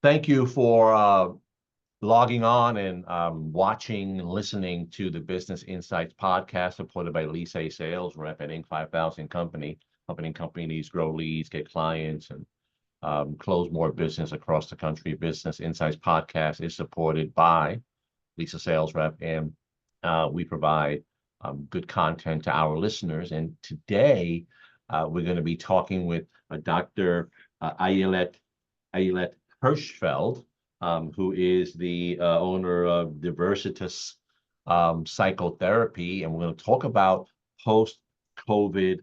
Thank you for logging on and watching and listening to the Business Insights podcast supported by Lisa Sales Rep at Inc. 5000 Company. Helping companies grow leads, get clients, and close more business across the country. Business Insights podcast is supported by Lisa Sales Rep, and we provide good content to our listeners. And today we're going to be talking with Dr. Ayelet Hirshfeld, who is the owner of DiversITUS Psychotherapy, and we're going to talk about post-COVID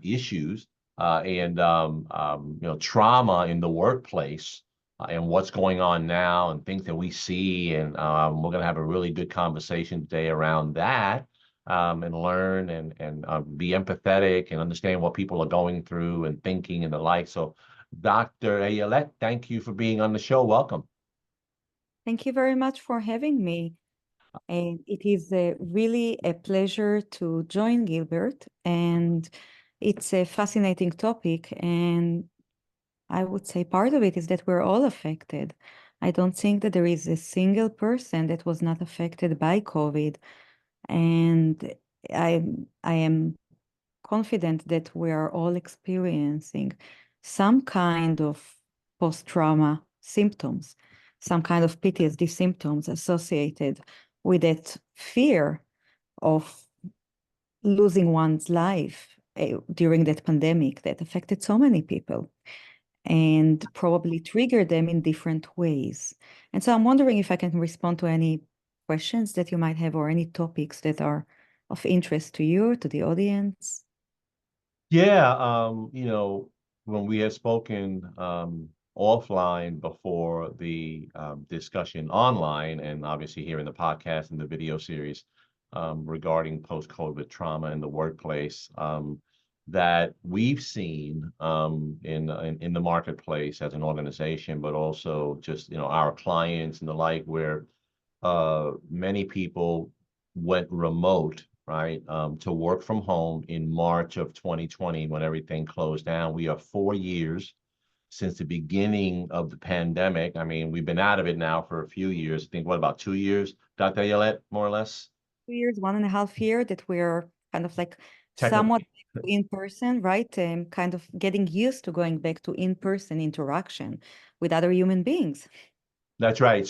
issues and trauma in the workplace and what's going on now and things that we see, and we're going to have a really good conversation today around that. And learn and be empathetic and understand what people are going through and thinking and the like. So Dr. Ayelet, thank you for being on the show. Welcome. Thank you very much for having me. And it is really a pleasure to join Gilbert. And it's a fascinating topic. And I would say part of it is that we're all affected. I don't think that there is a single person that was not affected by COVID. And I am confident that we are all experiencing some kind of post-trauma symptoms, some kind of PTSD symptoms associated with that fear of losing one's life during that pandemic that affected so many people and probably triggered them in different ways. And so I'm wondering if I can respond to any questions that you might have or any topics that are of interest to you, to the audience. Yeah, when we had spoken offline before the discussion online, and obviously here in the podcast and the video series regarding post-COVID trauma in the workplace, that we've seen in the marketplace as an organization, but also just our clients and the like, where many people went remote, right, to work from home in March of 2020 when everything closed down. We are 4 years since the beginning of the pandemic. I mean, we've been out of it now for a few years. I think, what, about 2 years, Dr. Ayelet, more or less? 2 years, 1.5 years that we're kind of like somewhat Technically. in person, right? Kind of getting used to going back to in-person interaction with other human beings. That's right. And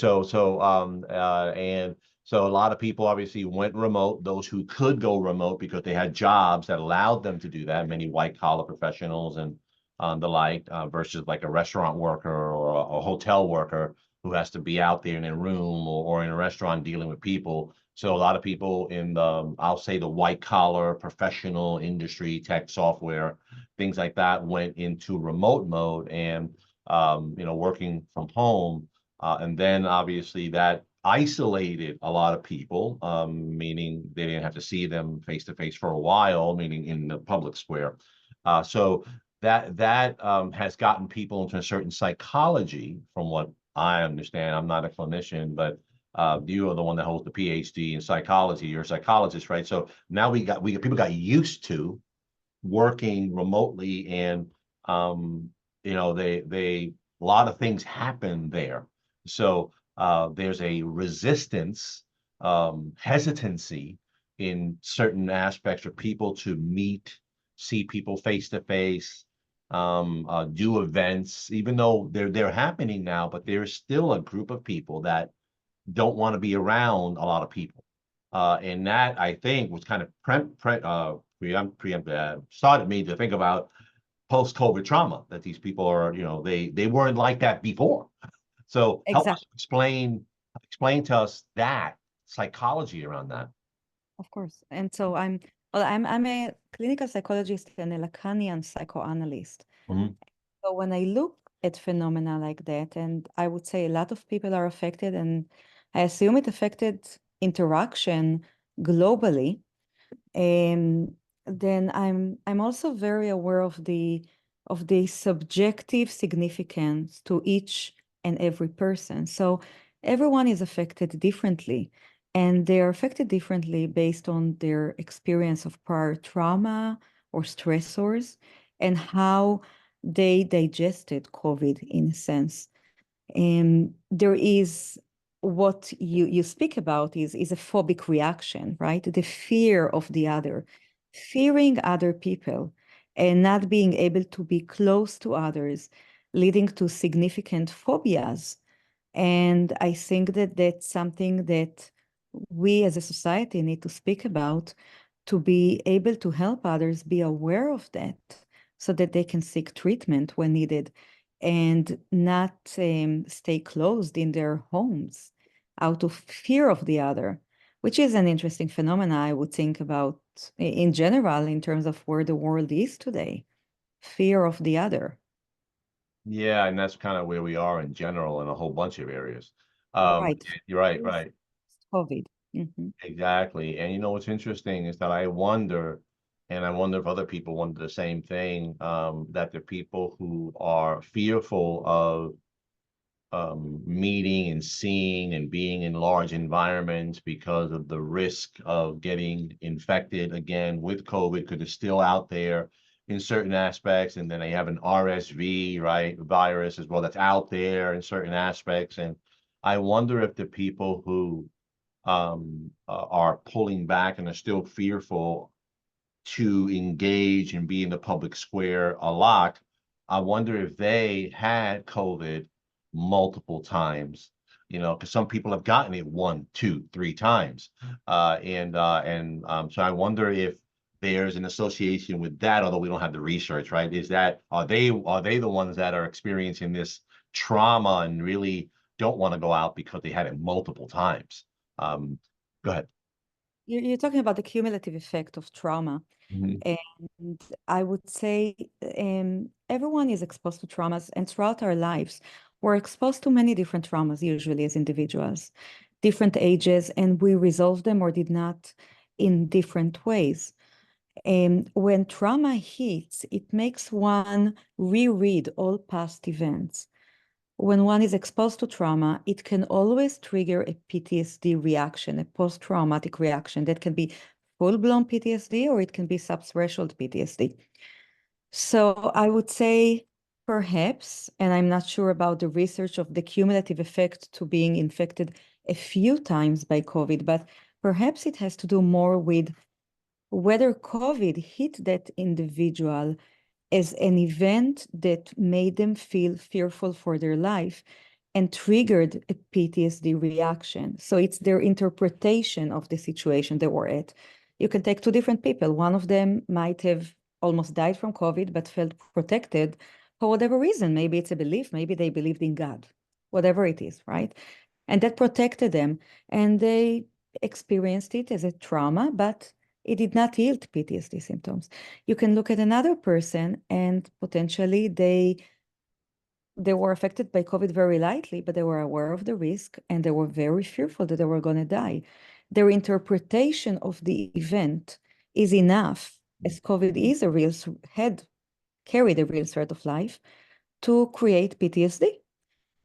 so a lot of people obviously went remote, those who could go remote because they had jobs that allowed them to do that, many white collar professionals and the like, versus like a restaurant worker or a hotel worker who has to be out there in a room or in a restaurant dealing with people. So a lot of people in the, I'll say, the white collar professional industry, tech software, things like that, went into remote mode and working from home. And then obviously that isolated a lot of people, meaning they didn't have to see them face to face for a while, meaning in the public square. So that has gotten people into a certain psychology, from what I understand. I'm not a clinician, but you are the one that holds the Ph.D. in psychology. You're a psychologist, right? So now people got used to working remotely, and they a lot of things happen there. So there's a resistance, hesitancy in certain aspects for people to meet, see people face to face, do events, even though they're happening now, but there's still a group of people that don't want to be around a lot of people. And that, I think, was kind of started me to think about post-COVID trauma, that these people are, they weren't like that before. So help us Exactly, explain to us that psychology around that. of course. And so I'm a clinical psychologist and a Lacanian psychoanalyst. Mhm. So when I look at phenomena like that, and I would say a lot of people are affected, and I assume it affected interaction globally, then I'm also very aware of the subjective significance to each and every person. So everyone is affected differently, and they are affected differently based on their experience of prior trauma or stressors and how they digested COVID in a sense. There is what you speak about is a phobic reaction, right? The fear of the other, fearing other people and not being able to be close to others, leading to significant phobias. And I think that that's something that we as a society need to speak about to be able to help others be aware of that so that they can seek treatment when needed and not stay closed in their homes out of fear of the other, which is an interesting phenomenon I would think about in general in terms of where the world is today, fear of the other. Yeah, and that's kind of where we are in general in a whole bunch of areas. Right. You're right, right. COVID. Mhm. Exactly. And you know what's interesting is that I wonder, and I wonder if other people wonder the same thing, that the people who are fearful of meeting and seeing and being in large environments because of the risk of getting infected again with COVID, because it's still out there in certain aspects. And then they have an RSV, right, virus as well that's out there in certain aspects. And I wonder if the people who are pulling back and are still fearful to engage and be in the public square a lot, I wonder if they had COVID multiple times, you know, because some people have gotten it one, two, three times. So I wonder if there's an association with that, although we don't have the research, right? Is that are they the ones that are experiencing this trauma and really don't want to go out because they had it multiple times? Um, Go ahead. You're talking about the cumulative effect of trauma. Mhm. And I would say everyone is exposed to traumas, and throughout our lives, we're exposed to many different traumas, usually as individuals, different ages, and we resolve them or did not in different ways. And when trauma hits, it makes one reread all past events. When one is exposed to trauma, it can always trigger a PTSD reaction, a post-traumatic reaction that can be full-blown PTSD or it can be subthreshold PTSD. So I would say perhaps, and I'm not sure about the research of the cumulative effect to being infected a few times by COVID, but perhaps it has to do more with whether COVID hit that individual as an event that made them feel fearful for their life and triggered a PTSD reaction. So it's their interpretation of the situation they were at. You can take two different people. One of them might have almost died from COVID, but felt protected for whatever reason. Maybe it's a belief, maybe they believed in God, whatever it is, right? And that protected them. And they experienced it as a trauma, but it did not yield PTSD symptoms. You can look at another person and potentially they were affected by COVID very lightly, but they were aware of the risk and they were very fearful that they were going to die. Their interpretation of the event is enough, as COVID is a real carried a real threat of life, to create PTSD.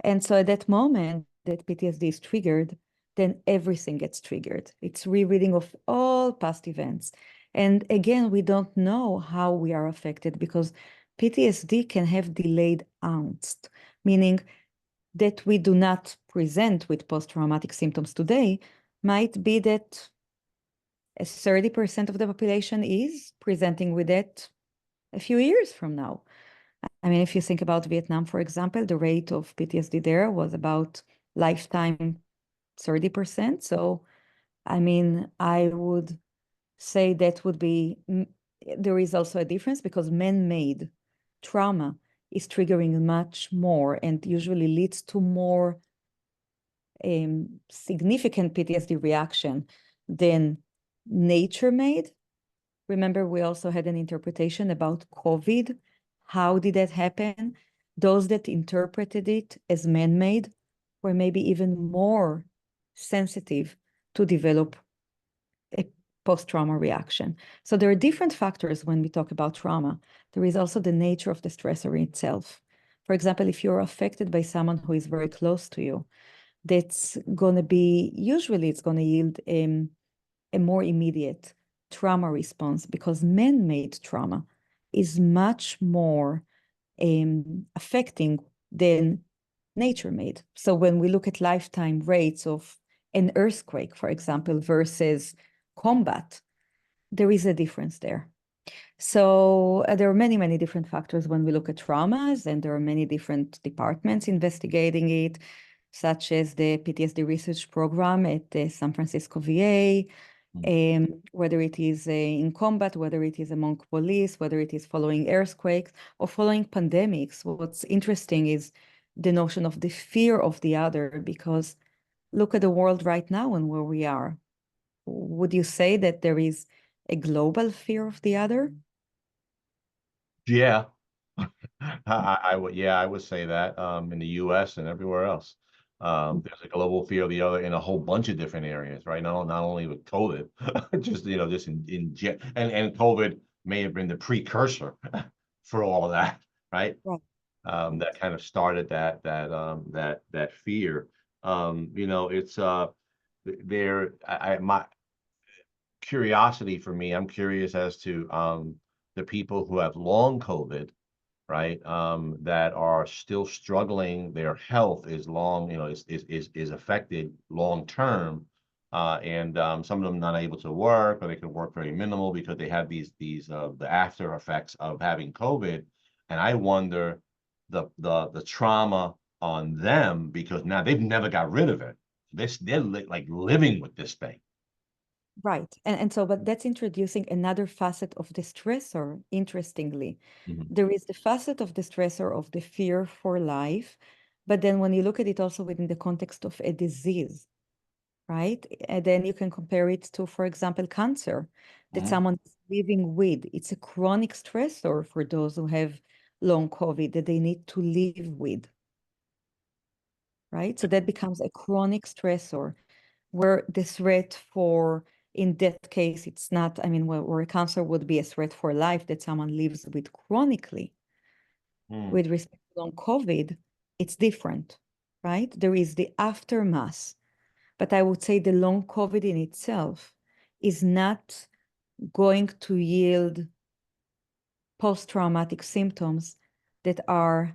And so at that moment that PTSD is triggered, then everything gets triggered. It's rereading of all past events. And again, we don't know how we are affected because PTSD can have delayed angst, meaning that we do not present with post-traumatic symptoms today, might be that 30% of the population is presenting with it a few years from now. I mean, if you think about Vietnam, for example, the rate of PTSD there was about lifetime 30%. So, I mean, I would say that would be, there is also a difference because man-made trauma is triggering much more and usually leads to more significant PTSD reaction than nature-made. Remember, we also had an interpretation about COVID. How did that happen? Those that interpreted it as man-made were maybe even more sensitive to develop a post-trauma reaction. So there are different factors when we talk about trauma. There is also the nature of the stressor itself. For example, if you're affected by someone who is very close to you, that's going to be, usually it's going to yield a more immediate trauma response because man-made trauma is much more affecting than nature made. So when we look at lifetime rates of an earthquake, for example, versus combat, there is a difference there. So there are many, many different factors when we look at traumas, and there are many different departments investigating it, such as the PTSD research program at the San Francisco VA, whether it is in combat, whether it is among police, whether it is following earthquakes or following pandemics. What's interesting is the notion of the fear of the other, because look at the world right now and where we are. Would you say that there is a global fear of the other? Yeah, I would, yeah, I would say that in the US and everywhere else. There's a global fear of the other in a whole bunch of different areas, right? Not only with COVID, just just and COVID may have been the precursor for all of that, right? Right. That kind of started that fear. It's there. My curiosity for me, I'm curious as to the people who have long COVID, right? That are still struggling. Their health is long, is affected long term. And some of them not able to work, or they can work very minimal because they have these the after effects of having COVID. And I wonder the trauma on them, because now they've never got rid of it. They're like living with this thing. Right. And so, but that's introducing another facet of the stressor, interestingly. Mhm. There is the facet of the stressor of the fear for life, but then when you look at it also within the context of a disease, right? And then you can compare it to, for example, cancer that Mhm. someone is living with. It's a chronic stressor for those who have long COVID that they need to live with, right? So that becomes a chronic stressor where the threat for, in that case, it's not, I mean, where cancer would be a threat for life that someone lives with chronically. Mm. With respect to long COVID, it's different, right? There is the aftermath, but I would say the long COVID in itself is not going to yield post-traumatic symptoms that are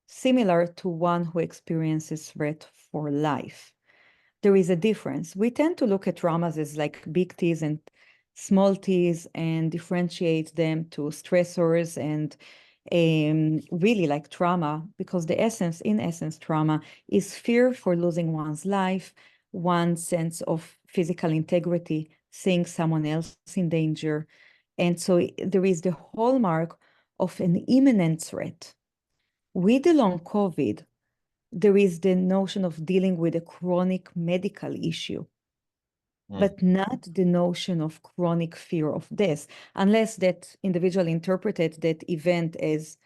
similar to one who experiences threat for life. There is a difference. We tend to look at traumas as like big T's and small T's and differentiate them to stressors and really like trauma, because in essence, trauma is fear for losing one's life, one's sense of physical integrity, seeing someone else in danger. And so there is the hallmark of an imminent threat. With the long COVID, there is the notion of dealing with a chronic medical issue, Mm. but not the notion of chronic fear of death, unless that individual interpreted that event as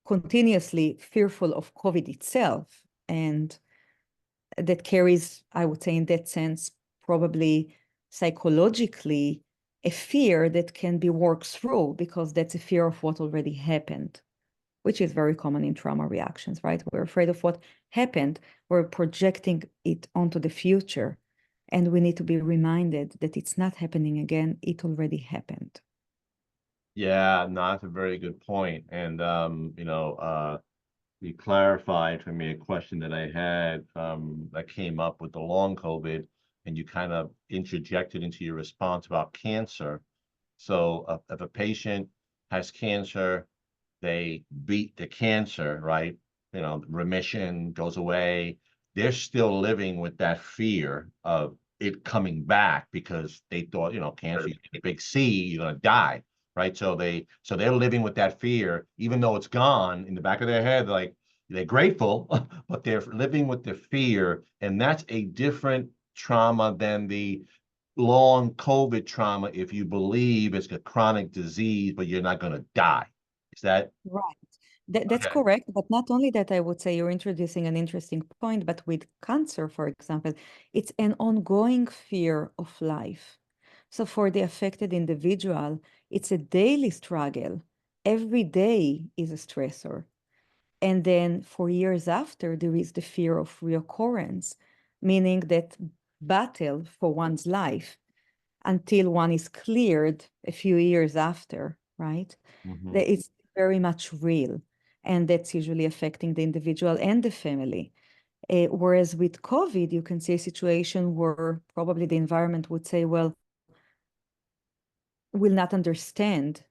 continuously fearful of COVID itself. And that carries, I would say, in that sense, probably psychologically, a fear that can be worked through because that's a fear of what already happened, which is very common in trauma reactions, right? We're afraid of what happened. We're projecting it onto the future. And we need to be reminded that it's not happening again. It already happened. Yeah, no, that's a very good point. And you clarified for me a question that I had that came up with the long COVID, and you kind of interjected into your response about cancer. So if a patient has cancer, they beat the cancer, right? Remission goes away. They're still living with that fear of it coming back because they thought, cancer, you get a big C, you're gonna die, right? So they're living with that fear, even though it's gone in the back of their head, like they're grateful, but they're living with the fear, and that's a different trauma than the long COVID trauma if you believe it's a chronic disease, but you're not going to die. Is that Right. That's okay? correct. But not only that, I would say you're introducing an interesting point, but with cancer, for example, it's an ongoing fear of life. So for the affected individual, it's a daily struggle. Every day is a stressor. And then for years after, there is the fear of reoccurrence, meaning that battle for one's life until one is cleared a few years after, right? Mhm. That it's very much real. and that's usually affecting the individual and the family. Whereas with COVID, you can see a situation where probably the environment would say, well, will not understand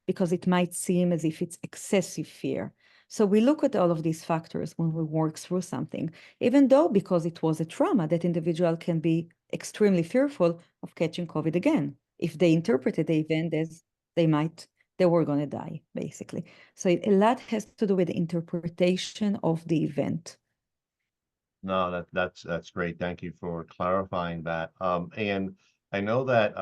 because it might seem as if it's excessive fear. So we look at all of these factors when we work through something, even though because it was a trauma, that individual can be extremely fearful of catching COVID again. If they interpreted the event as they were going to die, basically. So a lot has to do with the interpretation of the event. No, that's great. Thank you for clarifying that. And I know that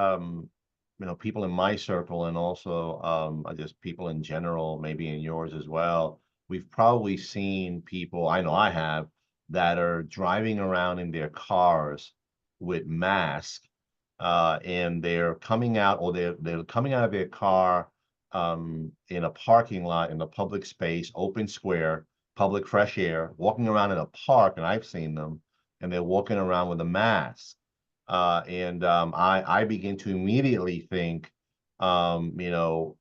people in my circle and also just people in general, maybe in yours as well, we've probably seen people, I know I have, that are driving around in their cars with masks, and they're coming out, or they're coming out of their car in a parking lot in a public space, open square, public fresh air, walking around in a park, and I've seen them, and they're walking around with a mask. I begin to immediately think, and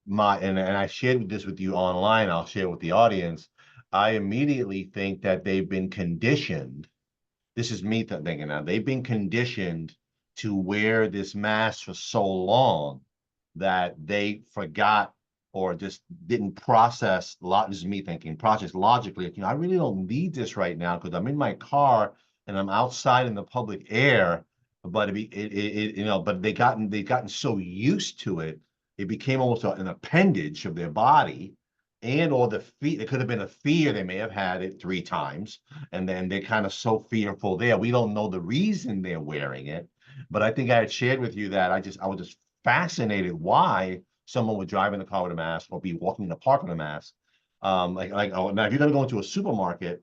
I shared this with you online, I'll share with the audience. I immediately think that they've been conditioned. This is me thinking now. They've been conditioned to wear this mask for so long that they forgot or just didn't process. This is me thinking, process logically. I really don't need this right now because I'm in my car and I'm outside in the public air. But but they've gotten so used to it, it became almost an appendage of their body, and or the fear. It could have been a fear. They may have had it 3 times, and then they're kind of so fearful there. We don't know the reason they're wearing it, but I think I had shared with you that I was just fascinated why someone would drive in the car with a mask or be walking in the park with a mask. Oh, now if you're going to go into a supermarket,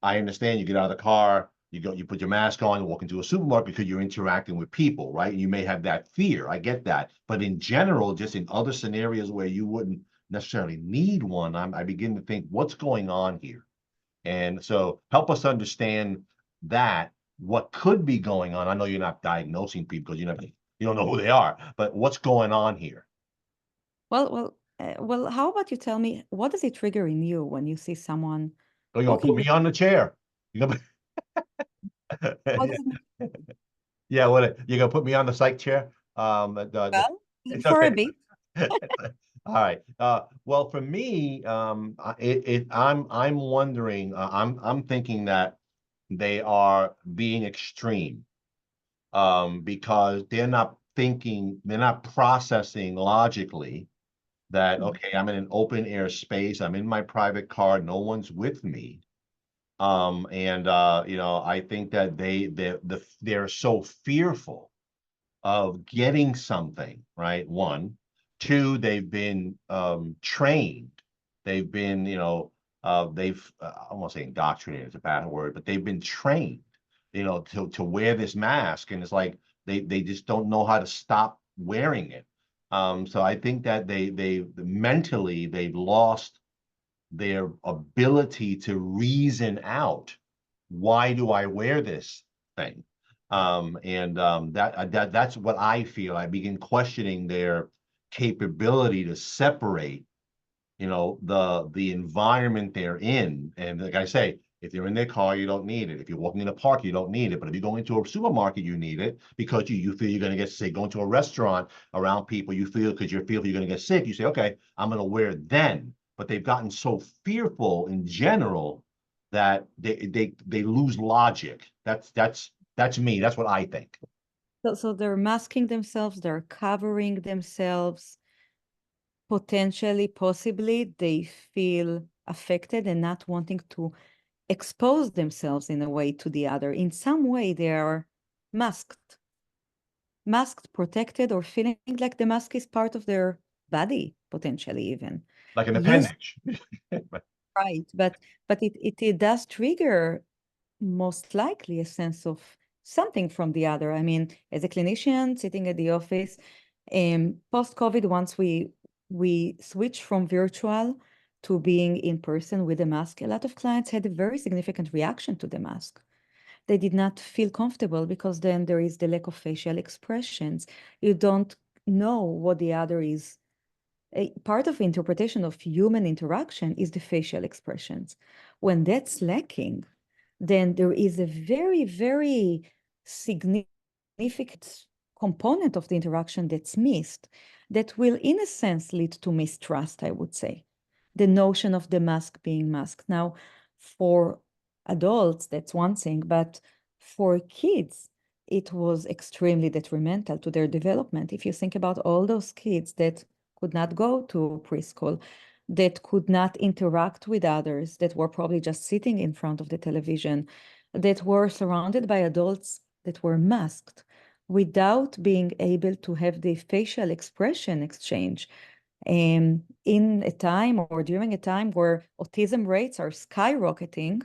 I understand you get out of the car, you put your mask on, you walk into a supermarket because you're interacting with people, right? You may have that fear. I get that. But in general, just in other scenarios where you wouldn't necessarily need one, I begin to think, what's going on here? And so help us understand that, what could be going on. I know you're not diagnosing people because you don't know who they are, but what's going on here? Well, how about you tell me, what does it trigger in you when you see someone Oh, you're gonna walking put me on the chair. You're gonna... How does Yeah, what, you're gonna put me on the psych chair? well, It's for a okay. bit. All right. Well, for me, I'm wondering, I'm thinking that they are being extreme, because they're not processing logically that, okay, I'm in an open air space, I'm in my private car, no one's with me. I think that they're so fearful of getting something, right? One, two, they've been trained. They've been, I won't say indoctrinated, it's a bad word, but they've been trained, to wear this mask. And it's like they just don't know how to stop wearing it. So I think that they mentally they've lost their ability to reason out, why do I wear this thing? That's what I feel. I begin questioning their capability to separate, the environment they're in. And like I say, if you're in their car, you don't need it. If you're walking in a park, you don't need it. But if you go into a supermarket, you need it because you feel you're going to get sick. Going to a restaurant around people, you feel because you feel you're going to get sick. You say, okay, I'm going to wear it then. But they've gotten so fearful in general that they lose logic. That's me. That's what I think. So they're masking themselves, they're covering themselves. Potentially, possibly, they feel affected and not wanting to expose themselves in a way to the other. In some way, they are masked, protected, or feeling like the mask is part of their body, potentially even. Like an Used appendage. right, but it does trigger most likely a sense of something from the other. I mean, as a clinician sitting at the office, post-COVID, once we switched from virtual to being in person with a mask, a lot of clients had a very significant reaction to the mask. They did not feel comfortable because then there is the lack of facial expressions. You don't know what the other is a part of interpretation of human interaction is the facial expressions. When that's lacking, then there is a very, very significant component of the interaction that's missed that will, in a sense, lead to mistrust, I would say. The notion of the mask being masked. Now, for adults, that's one thing, but for kids, it was extremely detrimental to their development. If you think about all those kids that could not go to preschool, that could not interact with others, that were probably just sitting in front of the television, that were surrounded by adults that were masked without being able to have the facial expression exchange in a time or during a time where autism rates are skyrocketing.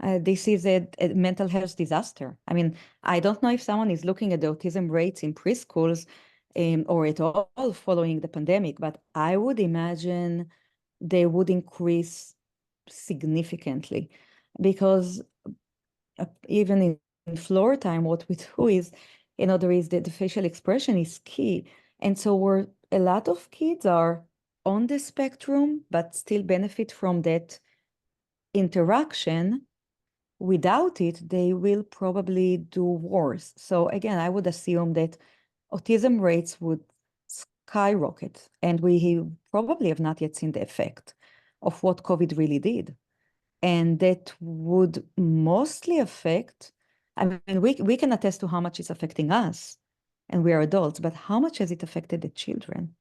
This is a mental health disaster. I mean, I don't know if someone is looking at the autism rates in preschools or at all following the pandemic, but I would imagine they would increase significantly because even in floor time, what we do is, there is the facial expression is key. And so a lot of kids are on the spectrum, but still benefit from that interaction. Without it, they will probably do worse. So again, I would assume that autism rates would skyrocket, and we probably have not yet seen the effect of what COVID really did. And that would mostly affect, I mean, we can attest to how much it's affecting us, and we are adults, but how much has it affected the children?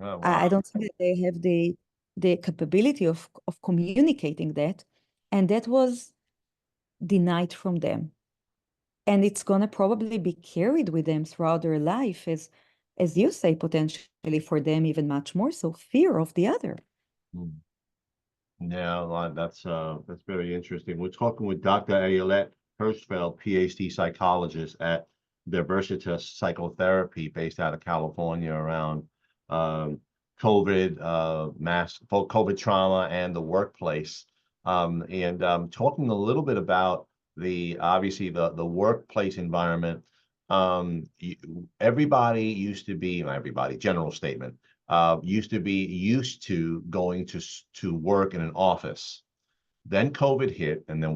Oh, I wow. don't think that they have the capability of communicating that, and that was denied from them. And it's going to probably be carried with them throughout their life as you say, potentially for them even much more so, fear of the other. Hmm. Yeah, that's very interesting. We're talking with Dr. Ayelet Hirshfeld, Ph.D. psychologist at DiversITUS Psychotherapy, based out of California, around um, COVID, for COVID trauma and the workplace. And talking a little bit about obviously the workplace environment. Everybody used to be, not everybody, general statement, used to be used to going to work in an office. Then COVID hit, and then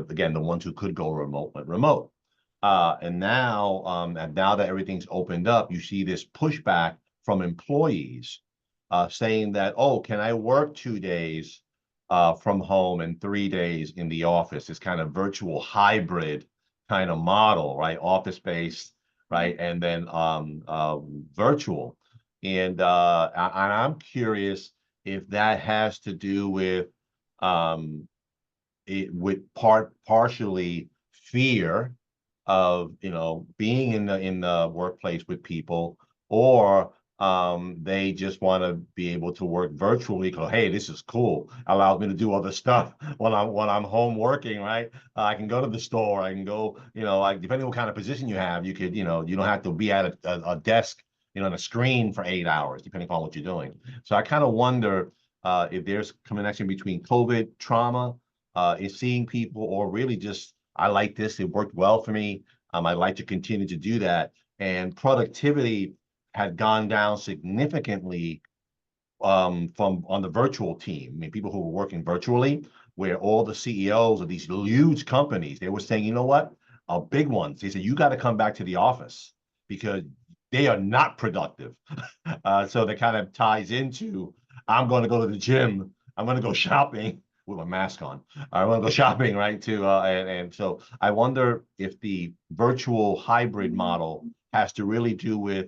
again, the ones who could go remote went remote. And now that everything's opened up, you see this pushback from employees saying that, oh, can I work 2 days from home and 3 days in the office? This kind of virtual hybrid kind of model, right? Office based, right? And then virtual. And I'm curious if that has to do with partially fear of being in the workplace with people, or they just want to be able to work virtually because, hey, this is cool, allows me to do other stuff when I'm home working, right? I can go to the store, I can go, like, depending on what kind of position you have, you could, you don't have to be at a desk, on a screen for 8 hours, depending on what you're doing. So I kind of wonder if there's connection between COVID trauma, is seeing people, or really just, I like this, it worked well for me. I'd like to continue to do that. And productivity had gone down significantly from on the virtual team. I mean, people who were working virtually, where all the CEOs of these huge companies, they were saying, you know what, big ones, they said, you got to come back to the office because they are not productive. So that kind of ties into, I'm going to go to the gym, I'm going to go shopping with a mask on. I want to go shopping, right? And so I wonder if the virtual hybrid model has to really do with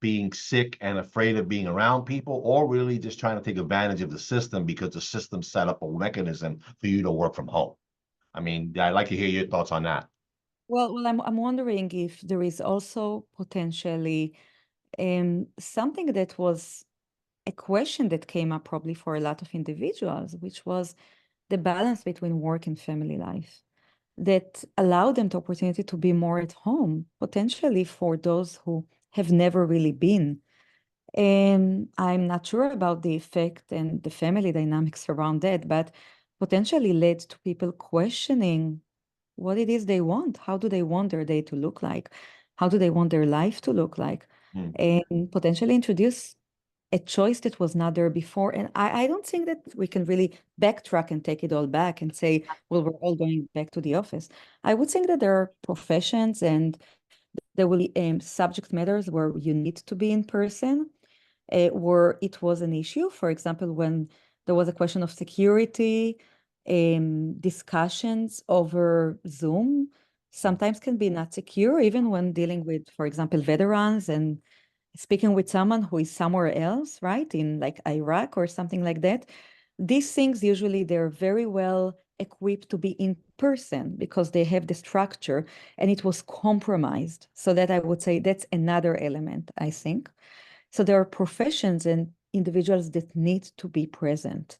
being sick and afraid of being around people, or really just trying to take advantage of the system because the system set up a mechanism for you to work from home. I mean, I'd like to hear your thoughts on that. Well, I'm wondering if there is also potentially something that was a question that came up probably for a lot of individuals, which was the balance between work and family life that allowed them the opportunity to be more at home, potentially for those who have never really been. And I'm not sure about the effect and the family dynamics around that, but potentially led to people questioning what it is they want. How do they want their day to look like? How do they want their life to look like? Hmm. And potentially introduce a choice that was not there before. And I don't think that we can really backtrack and take it all back and say, well, we're all going back to the office. I would think that there are professions and there will be subject matters where you need to be in person, where it was an issue. For example, when there was a question of security, discussions over Zoom sometimes can be not secure, even when dealing with, for example, veterans and speaking with someone who is somewhere else, right? In like Iraq or something like that. These things usually they're very well equipped to be in person because they have the structure and it was compromised. So that I would say that's another element, I think. So there are professions and individuals that need to be present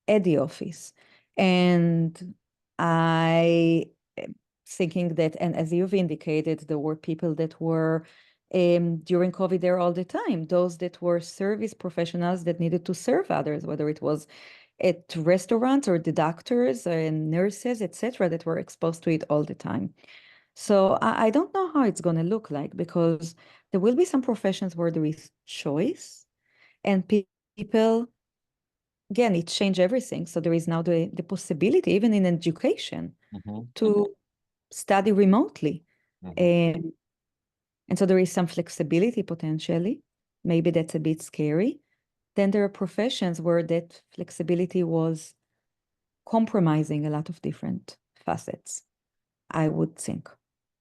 at the office. And I am thinking that, and as you've indicated, there were people that were during COVID there all the time, those that were service professionals that needed to serve others, whether it was at restaurants or the doctors and nurses, etc., that were exposed to it all the time. So I don't know how it's going to look like because there will be some professions where there is choice and people, again, it changed everything. So there is now the possibility, even in education, to study remotely. And so there is some flexibility potentially. Maybe that's a bit scary. Then there are professions where that flexibility was compromising a lot of different facets, I would think.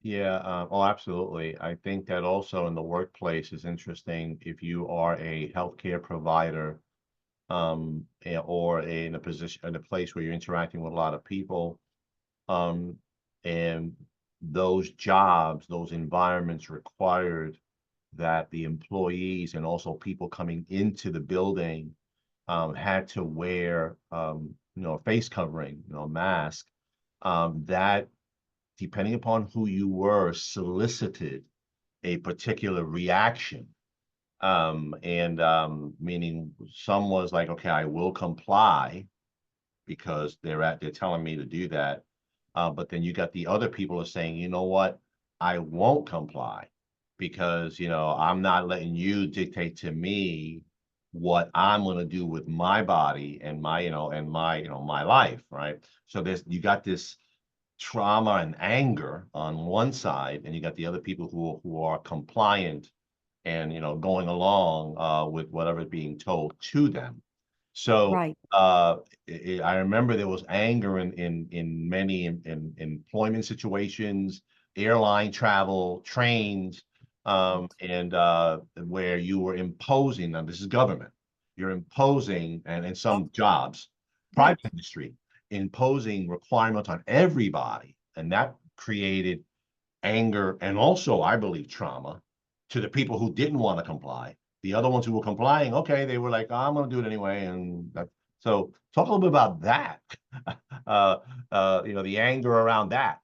Yeah, oh, absolutely. I think that also in the workplace is interesting if you are a healthcare provider, or in a position, in a place where you're interacting with a lot of people, um, and those jobs, those environments required that the employees and also people coming into the building, had to wear, a face covering, a mask, that depending upon who you were, solicited a particular reaction. And meaning some was like, okay, I will comply because they're telling me to do that. But then you got the other people are saying, you know what, I won't comply because I'm not letting you dictate to me what I'm going to do with my body and my life, right? So you got this trauma and anger on one side, and you got the other people who are compliant and going along with whatever's being told to them. So Right. I remember there was anger in many in employment situations, airline travel, trains, and where you were imposing. Now this is government. You're imposing, and in some jobs, Right. private industry, imposing requirements on everybody, and that created anger and also, I believe, trauma to the people who didn't want to comply. The other ones who were complying, okay, they were like, oh, I'm going to do it anyway, and so talk a little bit about that. The anger around that.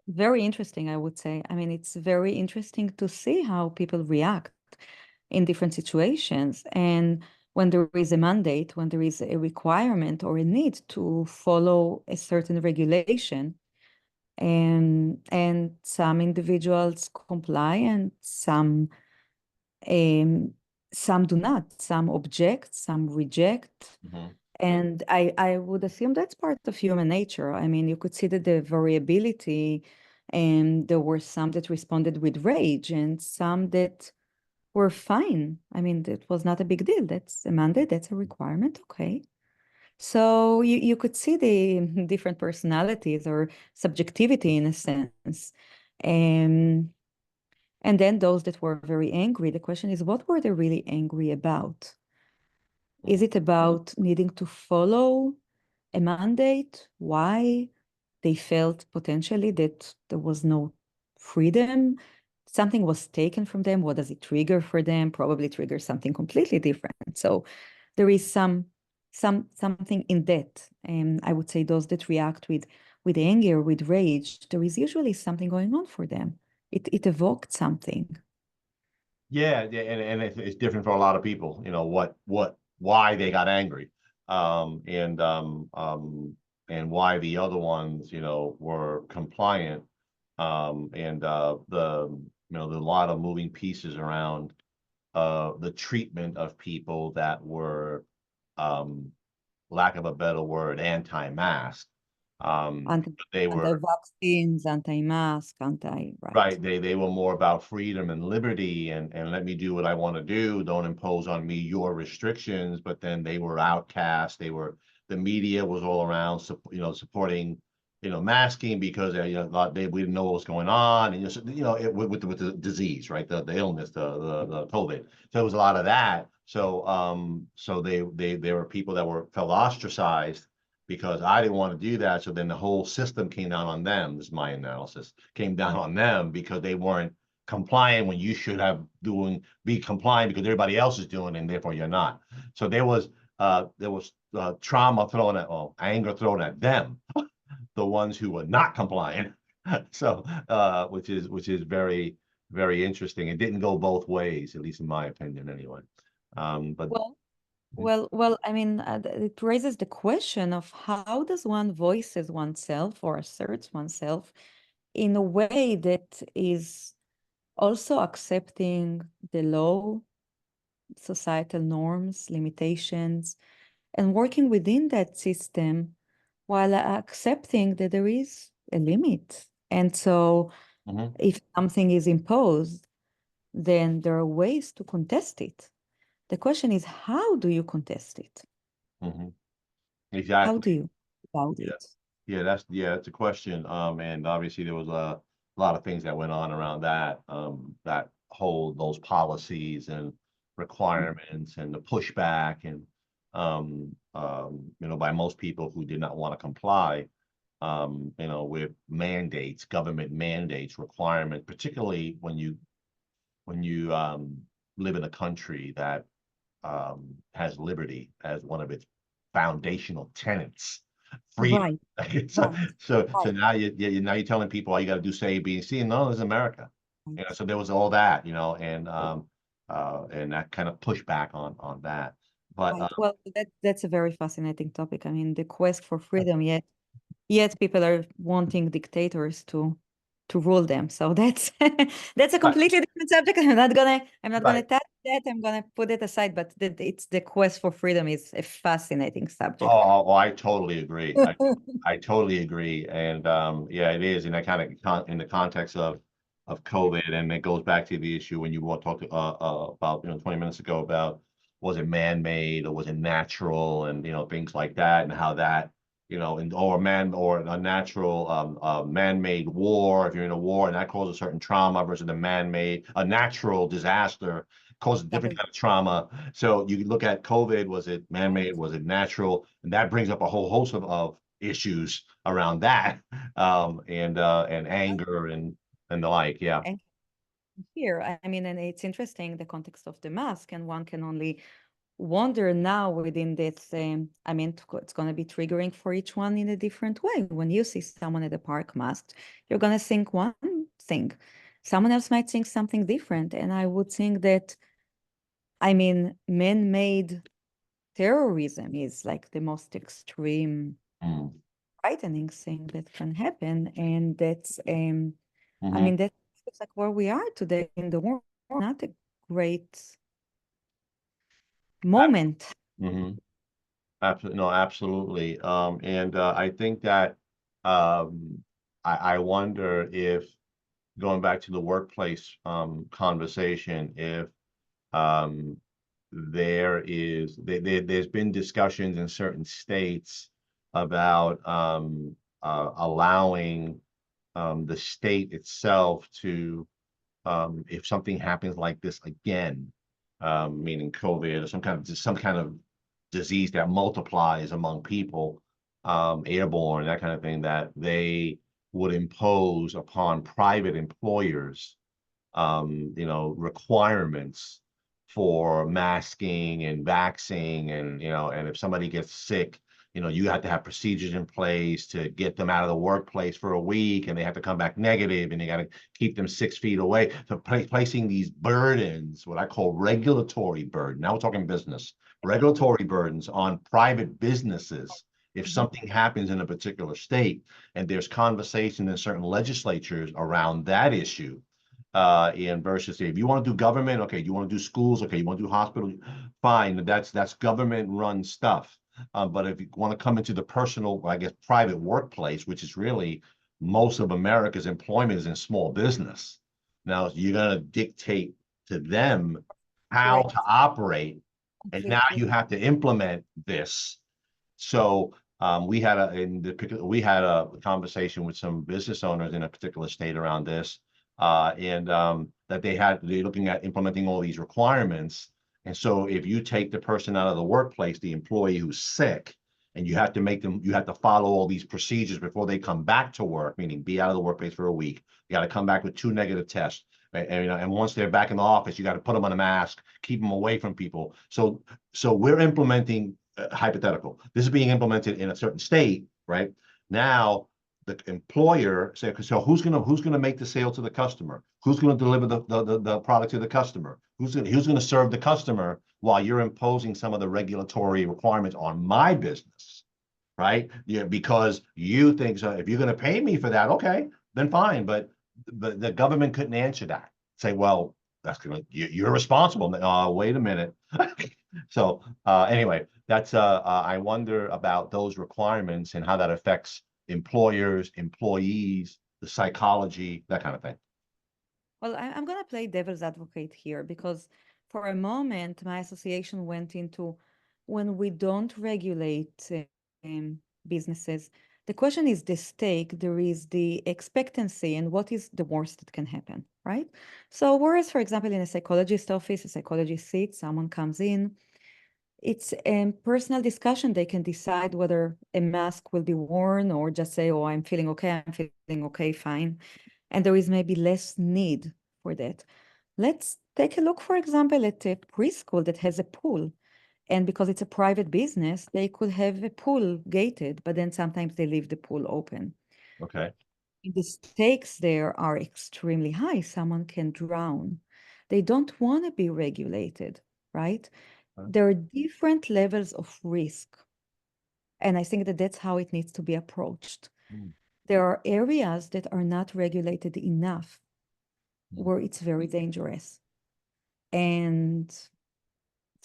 Very interesting, I would say. I mean, it's very interesting to see how people react in different situations. And when there is a mandate, when there is a requirement or a need to follow a certain regulation, and some individuals comply and um, some do not, some object, some reject. And I would assume that's part of human nature. I mean, you could see that the variability, and there were some that responded with rage and some that were fine. I mean, that was not a big deal. That's a mandate, that's a requirement. Okay. So you could see the different personalities or subjectivity in a sense. Um, and then those that were very angry, the question is, what were they really angry about? Is it about needing to follow a mandate? Why they felt potentially that there was no freedom? Something was taken from them. What does it trigger for them? Probably triggers something completely different. So there is something in that. And I would say those that react with anger, with rage, there is usually something going on for them. It evoked something. Yeah, yeah, and it's different for a lot of people. Why they got angry, and why the other ones, were compliant, and the a lot of moving pieces around the treatment of people that were, lack of a better word, anti-mask. Anti, They were anti-vaccines, anti-mask, right. right. They were more about freedom and liberty and let me do what I want to do. Don't impose on me your restrictions. But then they were outcast. The media was all around, supporting, masking because we didn't know what was going on, and with the disease, right? The illness, the COVID. So there was a lot of that. So they were people that felt ostracized because I didn't want to do that. So then the whole system came down on them. This is my analysis. Came down on them because they weren't compliant when you should be compliant because everybody else is doing it, and therefore you're not. So there was trauma thrown anger thrown at them, the ones who were not compliant. So which is very, very interesting. It didn't go both ways, at least in my opinion, anyway. But Well, I mean, it raises the question of how does one voices oneself or asserts oneself in a way that is also accepting the law, societal norms, limitations, and working within that system while accepting that there is a limit. And so if something is imposed, then there are ways to contest it. The question is, how do you contest it? How do exactly. you about Yeah. it? That's a question. And obviously there was a lot of things that went on around that, that hold those policies and requirements and the pushback and, by most people who did not want to comply, with mandates, government mandates, requirements, particularly when you live in a country that has liberty as one of its foundational tenets, freedom. Right, So, right, so right, now you're telling people all you got to do say A, B, and C. And no, this is America. right. So there was all that, and that kind of pushback on that. But Right. Well, that's a very fascinating topic. I mean, the quest for freedom, yet people are wanting dictators to rule them. So that's that's a right, completely different subject. I'm not gonna right. touch that. I'm gonna put it aside. But it's the quest for freedom is a fascinating subject. Oh, I totally agree. I totally agree. And yeah, it is. And I kind of in the context of COVID, and it goes back to the issue when you talked about 20 minutes ago about was it man-made or was it natural, and things like that, and how that or a natural man-made war, if you're in a war and that causes a certain trauma versus a natural disaster causes a different Right. kind of trauma. So you look at COVID, was it man-made, was it natural? And that brings up a whole host of issues around that, and anger and the like. Yeah. And here, I mean, and it's interesting the context of the mask, and one can only wonder now within this. I mean, it's going to be triggering for each one in a different way. When you see someone at the park masked, you're going to think one thing. Someone else might think something different. And I would think that, I mean, man-made terrorism is like the most extreme, Mm. frightening thing that can happen. And that's, I Hmm. mean, that's like where we are today in the world. Not a great moment. Hmm. Absolutely. No, absolutely. And I think that I wonder if going back to the workplace conversation, if um, there's been discussions in certain states about allowing the state itself to, if something happens like this again, meaning COVID or some kind of disease that multiplies among people, airborne, that kind of thing, that they would impose upon private employers, requirements for masking and vaccine, and if somebody gets sick, you have to have procedures in place to get them out of the workplace for a week, and they have to come back negative, and you got to keep them 6 feet away. So placing these burdens, what I call regulatory burden. Now we're talking business, regulatory burdens on private businesses. If Mhm. something happens in a particular state, and there's conversation in certain legislatures around that issue, and versus if you want to do government, okay, you want to do schools, okay, you want to do hospital, fine, that's government run stuff. But if you want to come into the personal, I guess, private workplace, which is really most of America's employment is in small business. Now you're going to dictate to them how Correct. to operate, and now Completely. you have to implement this. So we had a conversation with some business owners in a particular state around this, and that they're looking at implementing all these requirements. And so if you take the person out of the workplace, the employee who's sick, and you have to follow all these procedures before they come back to work, meaning be out of the workplace for a week. You got to come back with 2 negative tests. And once they're back in the office, you got to put them on a mask, keep them away from people. So we're implementing hypothetical. This is being implemented in a certain state, right? Now the employer say, so who's gonna make the sale to the customer? Who's gonna deliver the product to the customer? Who's gonna serve the customer while you're imposing some of the regulatory requirements on my business, right? Yeah, because you think so. If you're gonna pay me for that, okay, then fine. But the government couldn't answer that. Say, well, you're responsible. Wait a minute. So anyway, that's I wonder about those requirements and how that affects employers, employees, the psychology, that kind of thing. Well, I'm going to play devil's advocate here because for a moment, my association went into when we don't regulate businesses, the question is the stake, there is the expectancy, and what is the worst that can happen, right? So, whereas, for example, in a psychologist office, a psychologist sits, someone comes in, it's a personal discussion. They can decide whether a mask will be worn or just say, oh, I'm feeling okay, fine. And there is maybe less need for that. Let's take a look, for example, at a preschool that has a pool. And because it's a private business, they could have a pool gated, but then sometimes they leave the pool open. Okay. The stakes there are extremely high. Someone can drown. They don't want to be regulated, right? There are different levels of risk. And I think that that's how it needs to be approached. Mm. There are areas that are not regulated enough where it's very dangerous. And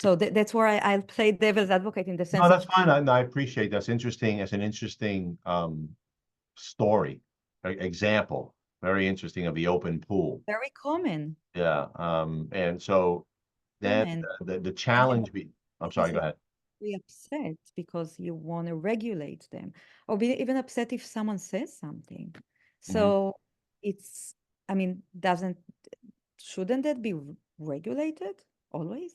so that's where I'll play devil's advocate in the No, sense that's of fine. I appreciate that's interesting. It's an interesting story, example. Very interesting of the open pool. very common. Yeah. And so then Common. the And then challenge be I'm sorry, go businesses ahead. be upset because you want to regulate them, or be even upset if someone says something. Mhm. So it's, I mean, shouldn't that be regulated always?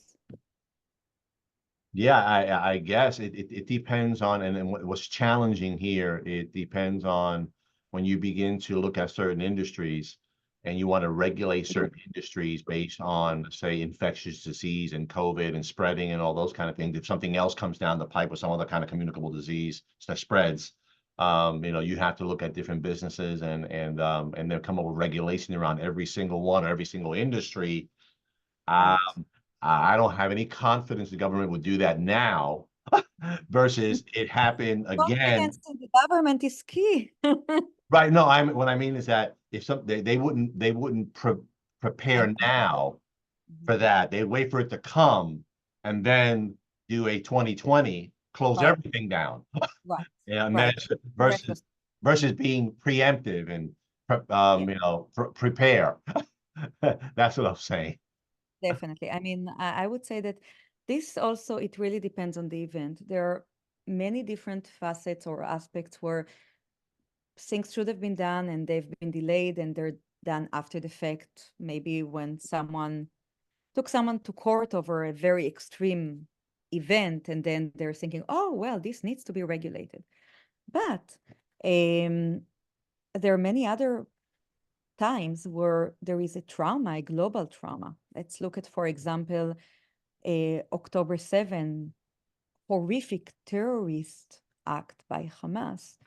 Yeah, I guess it depends on, and what's challenging here, it depends on when you begin to look at certain industries and you want to regulate certain industries based on, say, infectious disease and COVID and spreading and all those kind of things. If something else comes down the pipe with some other kind of communicable disease that spreads, you have to look at different businesses and then come up with regulation around every single one or every single industry. Um, Right. I don't have any confidence the government would do that now versus it happened again. Confidence in the government is key. Right. No, what I mean is that if they wouldn't prepare now for that. They'd wait for it to come and then do a 2020, close Right, everything down. right, And then right. versus being preemptive and Yeah, prepare. That's what I'm saying. definitely. I mean, I would say that this also, it really depends on the event. There are many different facets or aspects where things should have been done and they've been delayed and they're done after the fact. Maybe when someone took someone to court over a very extreme event and then they're thinking, oh, well, this needs to be regulated. But um, there are many other times where there is a trauma, a global trauma. Let's look at, for example, October 7, horrific terrorist act by Hamas.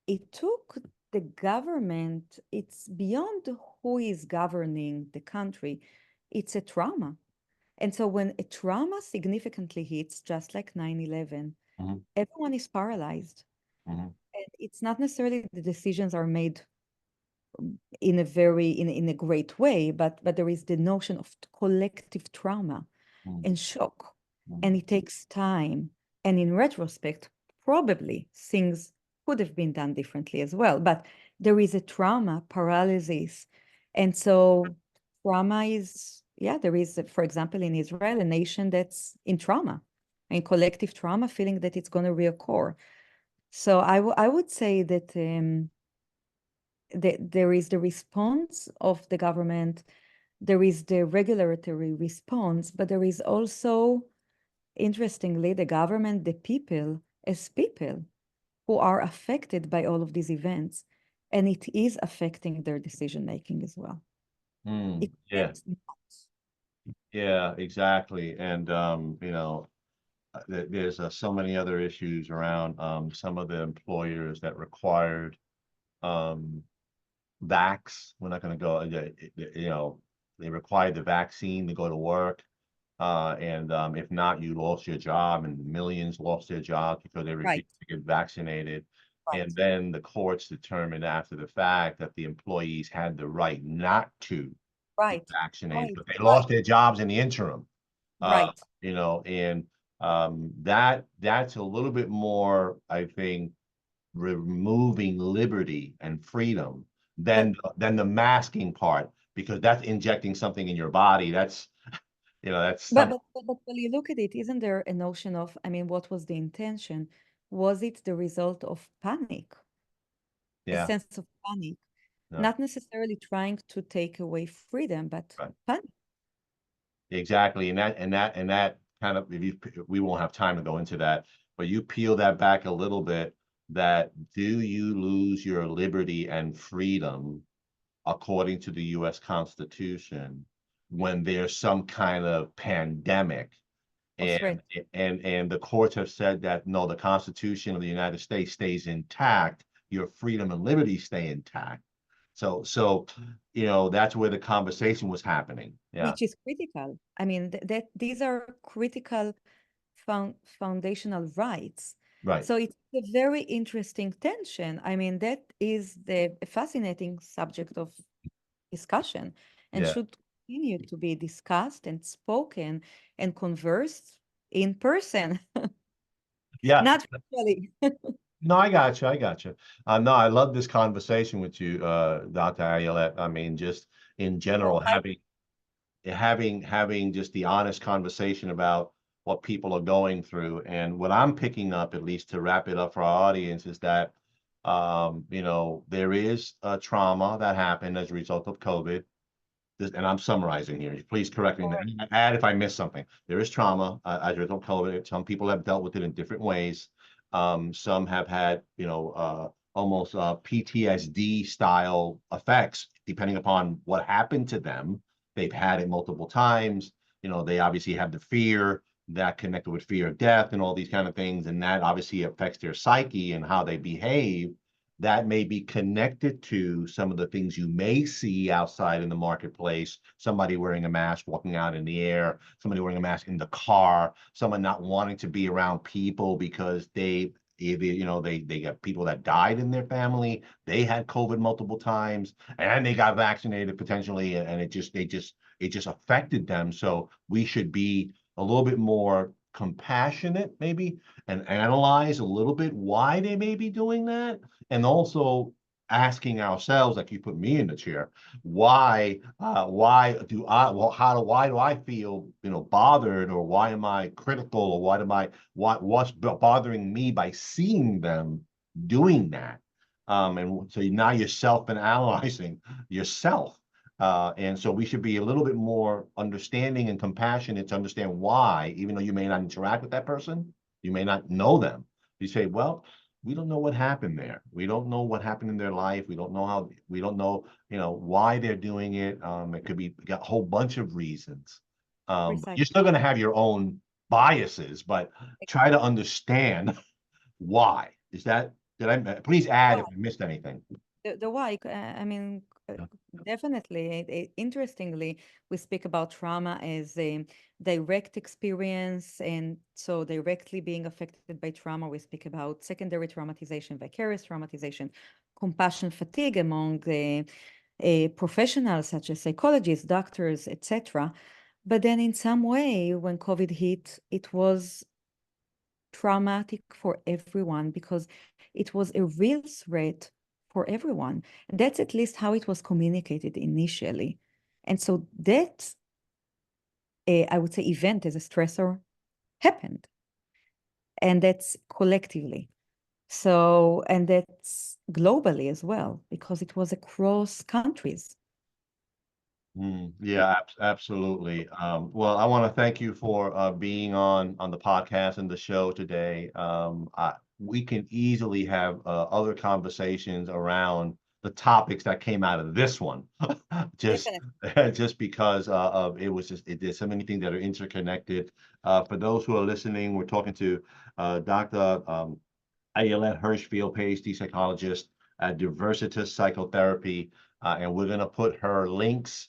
It took the government, it's beyond who is governing the country, it's a trauma. And so when a trauma significantly hits, just like 9/11, Mhm, everyone is paralyzed. mhm. And it's not necessarily the decisions are made in a very in a great way, but there is the notion of collective trauma Mm, and shock, and mm, it takes time. And in retrospect, probably things could have been done differently as well. But there is a trauma paralysis, and so trauma is, yeah, there is, for example, in Israel, a nation that's in trauma, and collective trauma, feeling that it's going to reoccur. So I would say that there is the response of the government, there is the regulatory response, but there is also, interestingly, the government, the people as people who are affected by all of these events, and it is affecting their decision making as well. mm. It Yeah, makes sense. yeah, exactly. And there's so many other issues around some of the employers that required um vax. We're not going to go, they required the vaccine to go to work. And if not, you lost your job, and millions lost their jobs because they Right, refused to get vaccinated. right, And then the courts determined after the fact that the employees had the right not to get right, vaccinated, right, but they lost right, their jobs in the interim. Uh, right. and that's a little bit more, I think, removing liberty and freedom But than the masking part, because that's injecting something in your body. That's but something. but when you look at it, isn't there a notion of, I mean, what was the intention? Was it the result of panic, a Yeah, sense of panic, no, not necessarily trying to take away freedom, but right. panic? Exactly. And that kind of, if you, we won't have time to go into that, but you peel that back a little bit, that do you lose your liberty and freedom according to the US Constitution when there's some kind of pandemic? Or And threat. and the courts have said that no, the Constitution of the United States stays intact, your freedom and liberty stay intact. So that's where the conversation was happening. Yeah, Which is critical. I mean, that these are critical foundational rights. right. So it's a very interesting tension. I mean, that is the fascinating subject of discussion and Yeah. should continue to be discussed and spoken and conversed in person, Yeah. not virtually. No, I got you. I got you. No, I love this conversation with you, Dr. Ayelet. I mean, just in Oh, general, having just the honest conversation about what people are going through. And what I'm picking up, at least to wrap it up for our audience, is that there is a trauma that happened as a result of COVID. And I'm summarizing here. Please correct me. correct. Add if I missed something. There is trauma as a result of COVID. Some people have dealt with it in different ways. Some have had, almost PTSD style effects, depending upon what happened to them. They've had it multiple times. They obviously have the fear that connected with fear of death and all these kind of things, and that obviously affects their psyche and how they behave. That may be connected to some of the things you may see outside in the marketplace. Somebody wearing a mask walking out in the air, somebody wearing a mask in the car, someone not wanting to be around people because they either, they got people that died in their family, they had COVID multiple times, and they got vaccinated potentially, and it just affected them. So we should be a little bit more compassionate, maybe, and analyze a little bit why they may be doing that, and also asking ourselves, like you put me in the chair, why do I, well, why do I feel, bothered, or why am I critical, or what's bothering me by seeing them doing that? And so now you're self and analyzing yourself. And so we should be a little bit more understanding and compassionate to understand why, even though you may not interact with that person, you may not know them. You say, well, we don't know what happened there. We don't know what happened in their life. We don't know, why they're doing it. It could be got a whole bunch of reasons. But Precisely. you're still going to have your own biases, but try to understand why. Did I, please add Why? if I missed anything. The why, I mean, Yeah. definitely. Interestingly, we speak about trauma as a direct experience, and so directly being affected by trauma, we speak about secondary traumatization, vicarious traumatization, compassion fatigue among the professionals such as psychologists, doctors, etc. But then in some way, when COVID hit, it was traumatic for everyone because it was a real threat for everyone. That's at least how it was communicated initially. And so that, I would say, event as a stressor happened. And that's collectively. So, and that's globally as well, because it was across countries. Yeah, absolutely. Well, I want to thank you for being on the podcast and the show today. We can easily have other conversations around the topics that came out of this one, just Definitely. just because of there's so many things that are interconnected. For those who are listening, we're talking to Dr. Ayelet Hirshfeld, Ph.D. psychologist at DiversITUS Psychotherapy, and we're going to put her links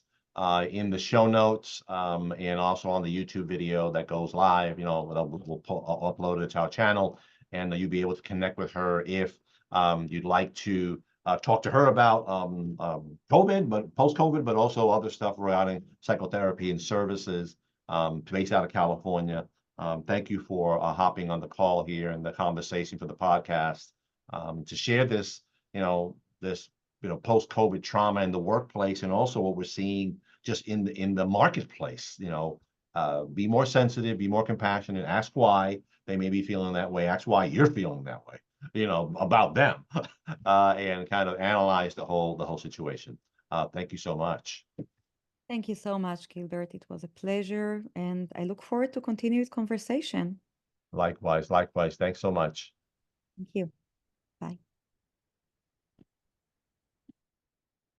in the show notes and also on the YouTube video that goes live. We'll upload it to our channel, and you'll be able to connect with her if you'd like to talk to her about COVID, but post-COVID, but also other stuff regarding psychotherapy and services based out of California. Thank you for hopping on the call here and the conversation for the podcast to share this, this post-COVID trauma in the workplace, and also what we're seeing just in the marketplace. Be more sensitive, be more compassionate, ask why they may be feeling that way, ask why you're feeling that way, about them, and kind of analyze the whole situation. Thank you so much. Thank you so much, Gilbert. It was a pleasure, and I look forward to continued conversation. Likewise, likewise. Thanks so much. Thank you.